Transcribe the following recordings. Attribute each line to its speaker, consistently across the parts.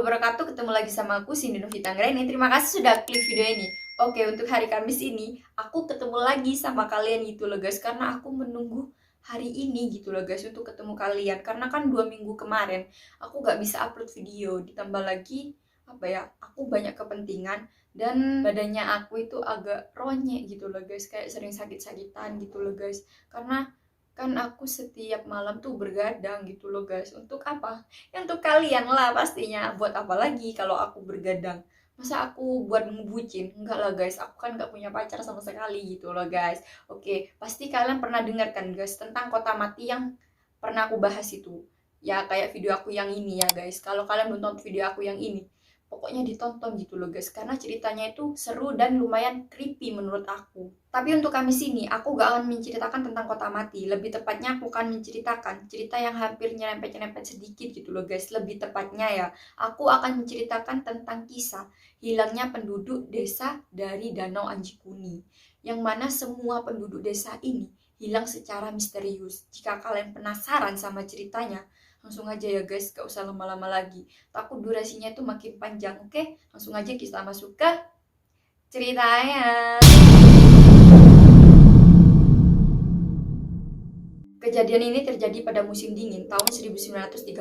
Speaker 1: wabarakatuh. Ketemu lagi sama aku, Cindy Novita Anggraini. Terima kasih sudah klik video ini. Oke, untuk hari Kamis ini aku ketemu lagi sama kalian gitu loh guys. Karena aku menunggu hari ini gitu loh guys untuk ketemu kalian. Karena kan 2 minggu kemarin aku gak bisa upload video. Ditambah lagi aku banyak kepentingan. Dan badannya aku itu agak ronyek gitu loh guys. Kayak sering sakit-sakitan gitu loh guys. Karena kan aku setiap malam tuh bergadang gitu loh guys. Untuk apa? Ya untuk kalian lah pastinya. Buat apa lagi kalau aku bergadang? Masa aku buat ngebucin? Enggak lah guys, aku kan gak punya pacar sama sekali gitu loh guys. Oke, pasti kalian pernah dengar kan guys tentang kota mati yang pernah aku bahas itu. Ya kayak video aku yang ini ya guys. Kalau kalian belum nonton video aku yang ini, pokoknya ditonton gitu loh guys. Karena ceritanya itu seru dan lumayan creepy menurut aku. Tapi untuk kami sini, aku gak akan menceritakan tentang kota mati. Lebih tepatnya aku akan menceritakan cerita yang hampir nyerempet-nyerempet sedikit gitu loh guys. Lebih tepatnya ya, aku akan menceritakan tentang kisah hilangnya penduduk desa dari Danau Anjikuni. Yang mana semua penduduk desa ini hilang secara misterius. Jika kalian penasaran sama ceritanya, langsung aja ya guys, gak usah lama-lama lagi. Takut durasinya itu makin panjang. Oke, langsung aja kita masuk ke ceritanya. Kejadian ini terjadi pada musim dingin tahun 1930.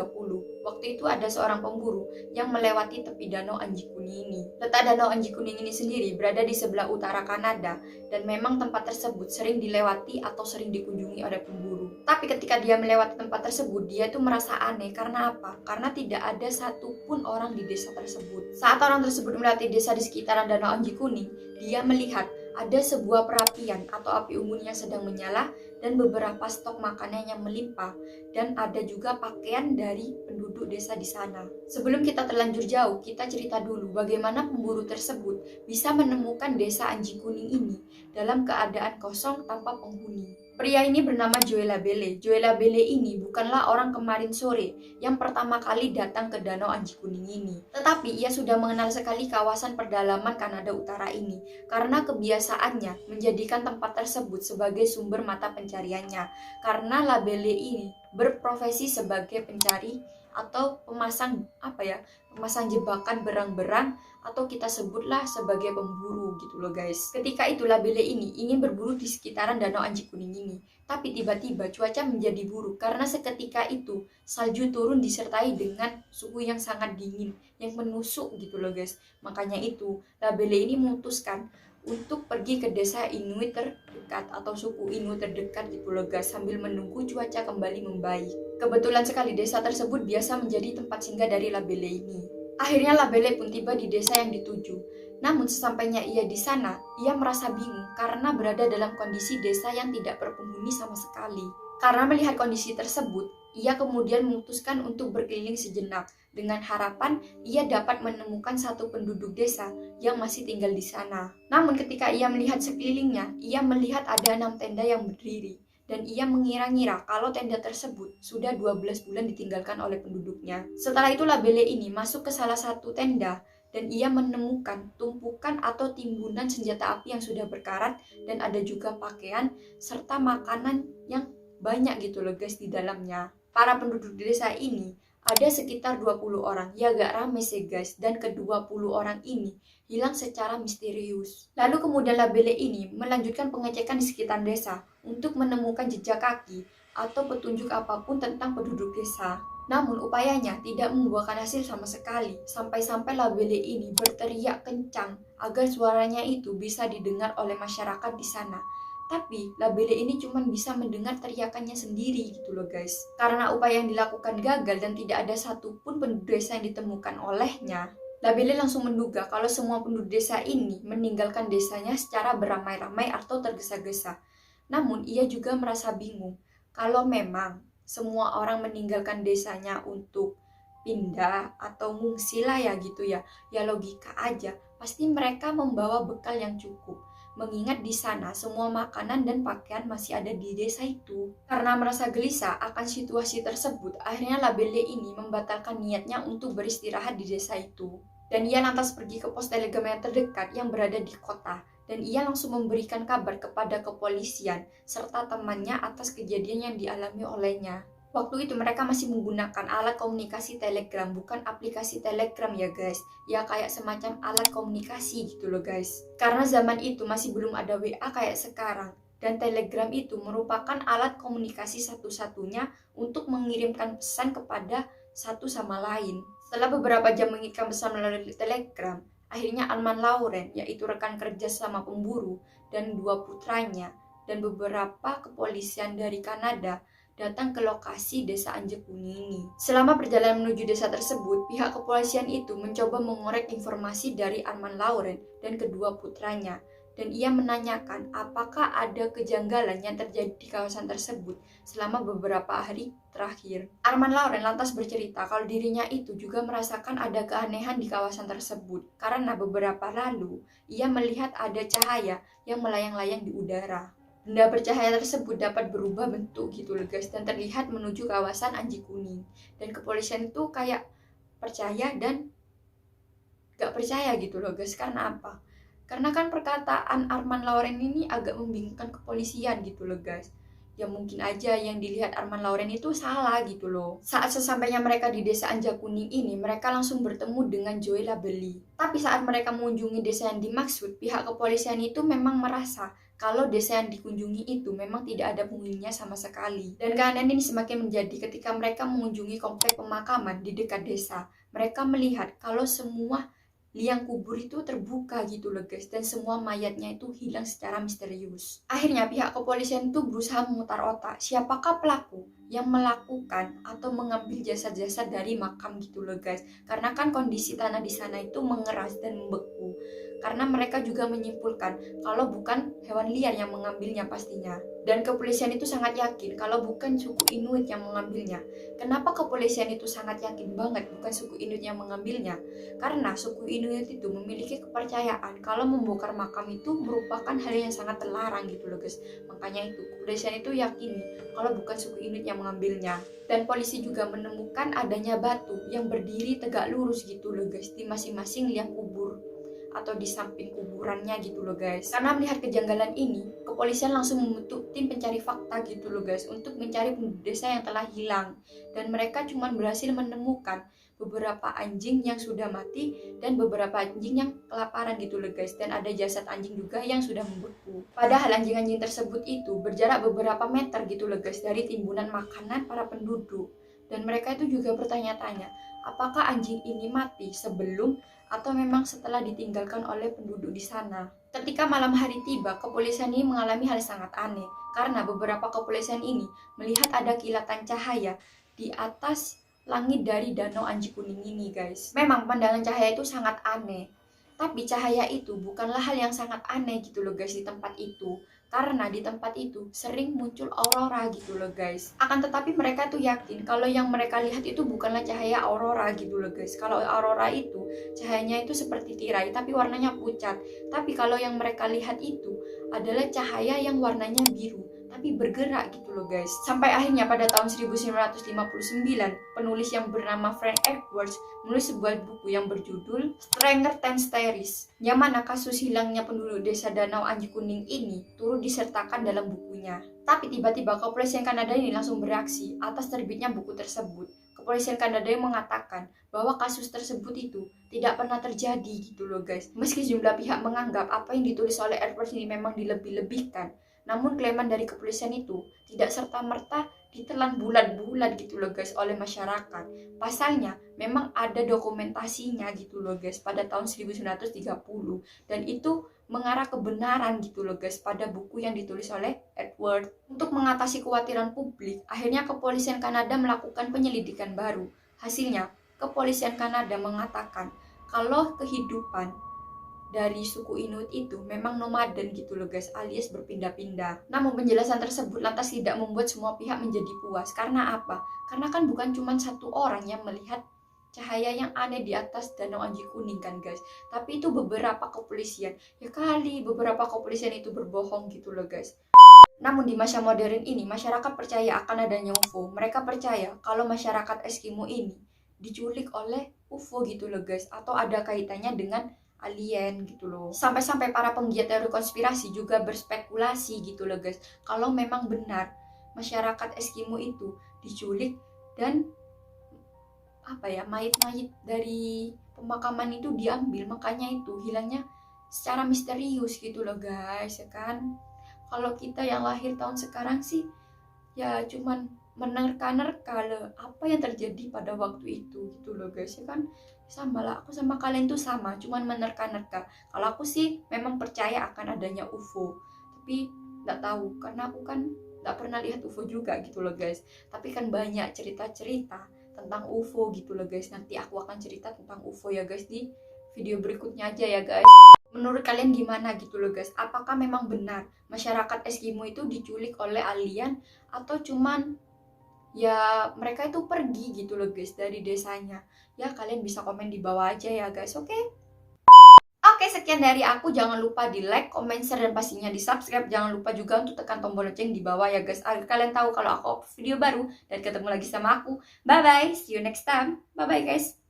Speaker 1: Waktu itu ada seorang pemburu yang melewati tepi Danau Anjikuni ini. Letak Danau Anjikuni ini sendiri berada di sebelah utara Kanada, dan memang tempat tersebut sering dilewati atau sering dikunjungi oleh pemburu. Tapi ketika dia melewati tempat tersebut, dia tuh merasa aneh. Karena apa? Karena tidak ada satupun orang di desa tersebut. Saat orang tersebut melewati desa di sekitaran Danau Anjikuni, dia melihat ada sebuah perapian atau api unggun yang sedang menyala dan beberapa stok makanan yang melimpah, dan ada juga pakaian dari penduduk desa di sana. Sebelum kita terlanjur jauh, kita cerita dulu bagaimana pemburu tersebut bisa menemukan desa Anjing Kuning ini dalam keadaan kosong tanpa penghuni. Pria ini bernama Joe Labelle. Joe Labelle ini bukanlah orang kemarin sore yang pertama kali datang ke Danau Anjing Kuning ini. Tetapi ia sudah mengenal sekali kawasan pedalaman Kanada Utara ini karena kebiasaannya menjadikan tempat tersebut sebagai sumber mata pencariannya. Karena Labelle ini berprofesi sebagai pencari atau pemasang jebakan berang-berang, atau kita sebutlah sebagai pemburu gitu loh guys. Ketika itu Labelle ini ingin berburu di sekitaran Danau Anjing Kuning ini, tapi tiba-tiba cuaca menjadi buruk karena seketika itu salju turun disertai dengan suhu yang sangat dingin yang menusuk gitu loh guys. Makanya itu Labelle ini memutuskan untuk pergi ke desa Inuit terdekat atau suku Inuit terdekat gitu loh guys, sambil menunggu cuaca kembali membaik. Kebetulan sekali desa tersebut biasa menjadi tempat singgah dari Labelle ini. Akhirnya Labelle pun tiba di desa yang dituju. Namun sesampainya ia di sana, ia merasa bingung karena berada dalam kondisi desa yang tidak berpenghuni sama sekali. Karena melihat kondisi tersebut, ia kemudian memutuskan untuk berkeliling sejenak dengan harapan ia dapat menemukan satu penduduk desa yang masih tinggal di sana. Namun ketika ia melihat sekelilingnya, ia melihat ada 6 tenda yang berdiri. Dan ia mengira-ngira kalau tenda tersebut sudah 12 bulan ditinggalkan oleh penduduknya. Setelah itu Labelle ini masuk ke salah satu tenda dan ia menemukan tumpukan atau timbunan senjata api yang sudah berkarat, dan ada juga pakaian serta makanan yang banyak gitu loh guys di dalamnya. Para penduduk desa ini ada sekitar 20 orang, ya gak rame sih guys, dan ke-20 orang ini hilang secara misterius. Lalu kemudian Labelle ini melanjutkan pengecekan di sekitar desa untuk menemukan jejak kaki atau petunjuk apapun tentang penduduk desa. Namun upayanya tidak membuahkan hasil sama sekali, sampai-sampai Labelle ini berteriak kencang agar suaranya itu bisa didengar oleh masyarakat di sana. Tapi Labelle ini cuma bisa mendengar teriakannya sendiri gitu loh guys. Karena upaya yang dilakukan gagal dan tidak ada satupun penduduk desa yang ditemukan olehnya, Labelle langsung menduga kalau semua penduduk desa ini meninggalkan desanya secara beramai-ramai atau tergesa-gesa. Namun ia juga merasa bingung kalau memang semua orang meninggalkan desanya untuk pindah atau ngungsi lah ya gitu ya. Ya logika aja, pasti mereka membawa bekal yang cukup. Mengingat di sana semua makanan dan pakaian masih ada di desa itu. Karena merasa gelisah akan situasi tersebut, akhirnya Labelle ini membatalkan niatnya untuk beristirahat di desa itu. Dan ia lantas pergi ke pos telegram yang terdekat yang berada di kota. Dan ia langsung memberikan kabar kepada kepolisian serta temannya atas kejadian yang dialami olehnya. Waktu itu mereka masih menggunakan alat komunikasi Telegram, bukan aplikasi Telegram ya guys. Ya kayak semacam alat komunikasi gitu loh guys. Karena zaman itu masih belum ada WA kayak sekarang. Dan Telegram itu merupakan alat komunikasi satu-satunya untuk mengirimkan pesan kepada satu sama lain. Setelah beberapa jam mengirimkan pesan melalui Telegram, akhirnya Armand Laurent, yaitu rekan kerja sama pemburu, dan 2 putranya, dan beberapa kepolisian dari Kanada datang ke lokasi desa Anjekuni. Selama perjalanan menuju desa tersebut, pihak kepolisian itu mencoba mengorek informasi dari Armand Laurent dan kedua putranya, dan ia menanyakan apakah ada kejanggalan yang terjadi di kawasan tersebut selama beberapa hari terakhir. Armand Laurent lantas bercerita kalau dirinya itu juga merasakan ada keanehan di kawasan tersebut, karena beberapa lalu ia melihat ada cahaya yang melayang-layang di udara. Benda bercahaya tersebut dapat berubah bentuk gitu loh guys, dan terlihat menuju kawasan Anjikuning. Dan kepolisian itu kayak percaya dan gak percaya gitu loh guys. Karena apa? Karena kan perkataan Armand Laurent ini agak membingungkan kepolisian gitu loh guys. Ya mungkin aja yang dilihat Armand Laurent itu salah gitu loh. Saat sesampainya mereka di desa Anjekuning ini, mereka langsung bertemu dengan Joy Labelli. Tapi saat mereka mengunjungi desa yang dimaksud, pihak kepolisian itu memang merasa kalau desa yang dikunjungi itu memang tidak ada penghuninya sama sekali. Dan keanehan ini semakin menjadi ketika mereka mengunjungi komplek pemakaman di dekat desa. Mereka melihat kalau semua liang kubur itu terbuka gitu loh guys, dan semua mayatnya itu hilang secara misterius. Akhirnya pihak kepolisian itu berusaha memutar otak, siapakah pelaku yang melakukan atau mengambil jasad-jasad dari makam gitu loh guys. Karena kan kondisi tanah di sana itu mengeras dan membeku. Karena mereka juga menyimpulkan kalau bukan hewan liar yang mengambilnya pastinya. Dan kepolisian itu sangat yakin kalau bukan suku Inuit yang mengambilnya. Kenapa kepolisian itu sangat yakin banget bukan suku Inuit yang mengambilnya? Karena suku Inuit itu memiliki kepercayaan kalau membongkar makam itu merupakan hal yang sangat terlarang gitu loh guys. Makanya itu kepolisian itu yakin kalau bukan suku Inuit yang mengambilnya. Dan polisi juga menemukan adanya batu yang berdiri tegak lurus gitu loh guys di masing-masing liang kubur atau di samping kuburannya gitu loh guys. Karena melihat kejanggalan ini, kepolisian langsung membentuk tim pencari fakta gitu loh guys untuk mencari penduduk desa yang telah hilang. Dan mereka cuma berhasil menemukan beberapa anjing yang sudah mati dan beberapa anjing yang kelaparan gitu loh guys. Dan ada jasad anjing juga yang sudah membeku. Padahal anjing-anjing tersebut itu berjarak beberapa meter gitu loh guys dari timbunan makanan para penduduk. Dan mereka itu juga bertanya-tanya, apakah anjing ini mati sebelum atau memang setelah ditinggalkan oleh penduduk di sana. Ketika malam hari tiba, kepolisian ini mengalami hal sangat aneh karena beberapa kepolisian ini melihat ada kilatan cahaya di atas langit dari Danau Anjikuning ini guys. Memang pandangan cahaya itu sangat aneh, tapi cahaya itu bukanlah hal yang sangat aneh gitu loh guys di tempat itu. Karena di tempat itu sering muncul aurora gitu loh guys. Akan tetapi mereka tuh yakin kalau yang mereka lihat itu bukanlah cahaya aurora gitu loh guys. Kalau aurora itu cahayanya itu seperti tirai tapi warnanya pucat. Tapi kalau yang mereka lihat itu adalah cahaya yang warnanya biru tapi bergerak gitu loh guys. Sampai akhirnya pada tahun 1959, penulis yang bernama Frank Edwards menulis sebuah buku yang berjudul Stranger Than Stories, yang mana kasus hilangnya penduduk desa Danau Anjikuning ini turut disertakan dalam bukunya. Tapi tiba-tiba kepolisian Kanada ini langsung bereaksi atas terbitnya buku tersebut. Kepolisian Kanada yang mengatakan bahwa kasus tersebut itu tidak pernah terjadi gitu loh guys. Meski sejumlah pihak menganggap apa yang ditulis oleh Edwards ini memang dilebih-lebihkan, namun klaim dari kepolisian itu tidak serta-merta ditelan bulat-bulat gitu loh guys oleh masyarakat. Pasalnya memang ada dokumentasinya gitu loh guys pada tahun 1930 dan itu mengarah kebenaran gitu loh guys pada buku yang ditulis oleh Edward. Untuk mengatasi kekhawatiran publik, akhirnya kepolisian Kanada melakukan penyelidikan baru. Hasilnya, kepolisian Kanada mengatakan kalau kehidupan dari suku Inuit itu memang nomaden gitu loh guys, alias berpindah-pindah. Namun penjelasan tersebut lantas tidak membuat semua pihak menjadi puas. Karena apa? Karena kan bukan cuma satu orang yang melihat cahaya yang aneh di atas Danau Anjikuning kan guys, tapi itu beberapa kepolisian. Ya kali beberapa kepolisian itu berbohong gitu loh guys. Namun di masa modern ini masyarakat percaya akan adanya UFO. Mereka percaya kalau masyarakat Eskimo ini diculik oleh UFO gitu loh guys, atau ada kaitannya dengan alien gitu loh. Sampai-sampai para penggiat teori konspirasi juga berspekulasi gitu loh guys, kalau memang benar masyarakat Eskimo itu diculik, dan mayit-mayit dari pemakaman itu diambil, makanya itu hilangnya secara misterius gitu loh guys, ya kan. Kalau kita yang lahir tahun sekarang sih ya cuman menerka-nerka apa yang terjadi pada waktu itu gitu loh guys, ya kan. Sama lah, aku sama kalian tuh sama, cuman menerka-nerka. Kalau aku sih memang percaya akan adanya UFO, tapi nggak tahu karena aku kan nggak pernah lihat UFO juga gitu loh guys. Tapi kan banyak cerita-cerita tentang UFO gitu loh guys. Nanti aku akan cerita tentang UFO ya guys di video berikutnya aja ya guys. Menurut kalian gimana gitu loh guys? Apakah memang benar masyarakat Eskimo itu diculik oleh alien, atau cuman ya mereka itu pergi gitu loh guys dari desanya? Ya kalian bisa komen di bawah aja ya guys, oke? Oke, sekian dari aku. Jangan lupa di like, comment, share, dan pastinya di subscribe. Jangan lupa juga untuk tekan tombol lonceng di bawah ya guys, agar kalian tahu kalau aku upload video baru. Dan ketemu lagi sama aku. Bye bye, see you next time. Bye bye guys.